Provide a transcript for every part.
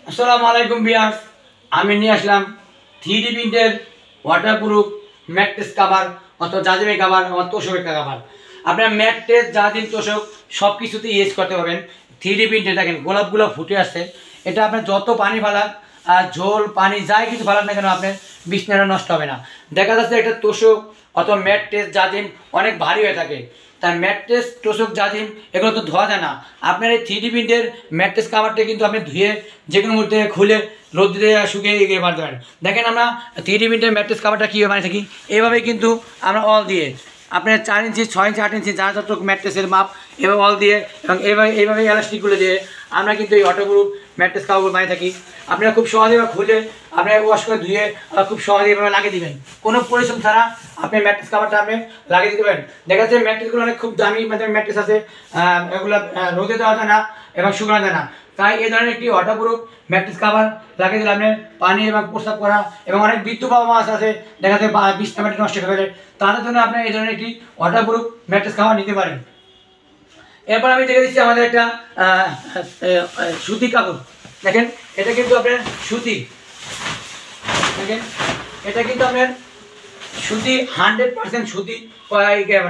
আসসালামু আলাইকুম ভিউয়ার্স, আমি নিয়ে আসলাম 3D প্রিন্টের ওয়াটারপ্রুফ ম্যাট্রেস কভার অথবা জাজিমের কভার আমার তোষকের কভার। আপনার ম্যাট্রেস জাজিম তোষক সব কিছুতে ইউজ করতে পারবেন। 3D প্রিন্টে দেখেন গোলাপগুলো ফুটে আসছে। এটা আপনার যত পানি ফালাক আর ঝোল পানি যাই কিছু ফালাক না কেন আপনার বিছানাটা নষ্ট হবে না। দেখা যাচ্ছে একটা তোষক অথবা ম্যাট্রেস জাজিম অনেক ভারী হয়ে থাকে, তাই ম্যাট্রেস তোষক জাজিম এগুলো তো ধোয়া যায় না। আপনার এই 3D প্রিন্টের ম্যাট্রেস কাভারটা কিন্তু আপনি ধুয়ে যে কোনো মুহূর্তে খুলে রোদ দিতে শুকিয়ে এগিয়ে মারতে পারেন। দেখেন আমরা 3D প্রিন্টের ম্যাট্রেস কাভারটা কীভাবে বানিয়ে থাকি, এইভাবেই কিন্তু আমরা অল দিয়ে আপনার 4 ইঞ্চি 6 ইঞ্চি 8 ইঞ্চি যা যত ম্যাট্রেসের মাপ এভাবে অল দিয়ে এবং এইভাবে এলাস্টিকগুলো দিয়ে আমরা কিন্তু এই ওয়াটারপ্রুফ ম্যাট্রেস কাভারগুলো বানিয়ে থাকি। আপনারা খুব সহজে খুলে আপনার ওয়াশ করে ধুয়ে খুব সহজে এভাবে লাগিয়ে দেবেন, কোনো পরিশ্রম ছাড়া আপনি ম্যাট্রেস কাভারটা আপনি লাগিয়ে দিতে পারেন। দেখা যাচ্ছে ম্যাট্রেসগুলো অনেক খুব দামি ম্যাট্রেস আছে, এগুলো রোদে দেওয়া যায় না এবং শুকানো যায় না। তাই এই ধরনের একটি ওয়াটারপ্রুফ ম্যাট্রেস কাভার লাগিয়ে দিলে আপনি পানি এবং প্রস্রাব করা এবং অনেক বিদ্যুৎ পাওয়া মাছ আছে দেখা যাচ্ছে 20টা ম্যাট্রেস নষ্ট হয়ে গেলে, তাদের জন্য আপনি এই ধরনের একটি ওয়াটারপ্রুফ ম্যাট্রেস কাভার নিতে পারেন। এরপর আমি দেখে দিচ্ছি আমাদের একটা সুতি কাপড়। দেখেন এটা কিন্তু আপনার সুতি, দেখেন এটা কিন্তু আপনার সুতি 100% সুতি।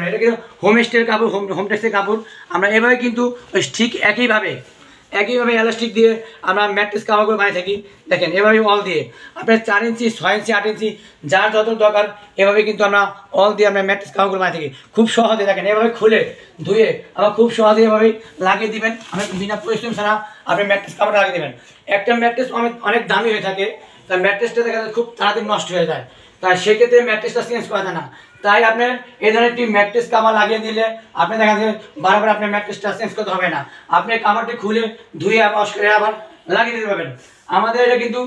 এটা কিন্তু হোমস্টের কাপড়, হোম টেক্সের কাপড়। আমরা এভাবে কিন্তু ঠিক একইভাবে এলাস্টিক দিয়ে আমরা ম্যাট্রেস কাভারগুলো বানিয়ে থাকি। দেখেন এভাবে অল দিয়ে আপনার 4 ইঞ্চি 6 ইঞ্চি 8 ইঞ্চি যার যত দরকার এভাবে কিন্তু আমরা অল দিয়ে আমরা ম্যাট্রেস কাভারগুলো বানিয়ে থাকি খুব সহজে। দেখেন এভাবে খুলে ধুয়ে আবার খুব সহজে এভাবেই লাগিয়ে দিবেন, আমি বিনা পরিশ্রম ছাড়া আপনি ম্যাট্রেস কাভারটা লাগিয়ে দেবেন। একটা ম্যাট্রেস অনেক দামি হয়ে থাকে, তাই ম্যাট্রেসটা দেখা যায় খুব তাড়াতাড়ি নষ্ট হয়ে যায়, তাই সেক্ষেত্রে ম্যাট্রেসটা চেঞ্জ করা যায় না। তাই আপনার এই ধরনের একটি ম্যাট্রেস কাভার লাগিয়ে দিলে আপনি দেখা যায় বারবার আপনার ম্যাট্রেসটা চেঞ্জ করতে হবে না, আপনি কাভারটি খুলে ধুয়ে ওয়াশ করে আবার লাগিয়ে দিতে পারবেন। আমাদের এটা কিন্তু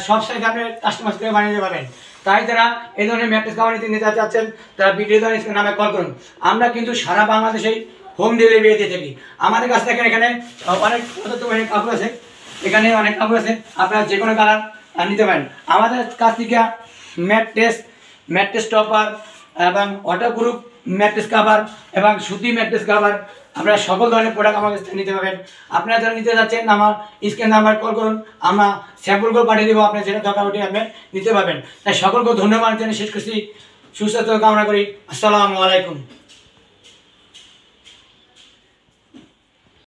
সব সাইজে আপনি কাস্টমাইজ করে বানিয়ে দিতে পারবেন। তাই যারা এই ধরনের ম্যাট্রেস কাভার নিতে চাচ্ছেন তারা ভিডিও নামে কল করুন। আমরা কিন্তু সারা বাংলাদেশেই হোম ডেলিভারি দিয়ে থাকি। আমাদের কাছ থেকে এখানে অনেক কাপড় আছে, এখানে অনেক কাপড় আছে, আপনারা যে কোনো কালার নিতে পারেন। আমাদের কাছ থেকে ম্যাট্রেস টপার এবং ওয়াটারপ্রুফ ম্যাট্রেস কাভার এবং সুতি ম্যাট্রেস কাভার আপনারা সকল ধরনের প্রোডাক্ট আমার কাছ থেকে নিতে পারবেন। আপনারা যারা নিতে যাচ্ছেন আমার স্ক্রিন নাম্বার কল করুন, আমরা স্যাম্পলগুলো পাঠিয়ে দেবো, আপনার যেটা দরকার ওটি আপনি নিতে পারবেন। তাই সকলকে ধন্যবাদ জানিয়ে শেষ করছি, সুস্বাস্থ্য কামনা করি। আসসালামু আলাইকুম।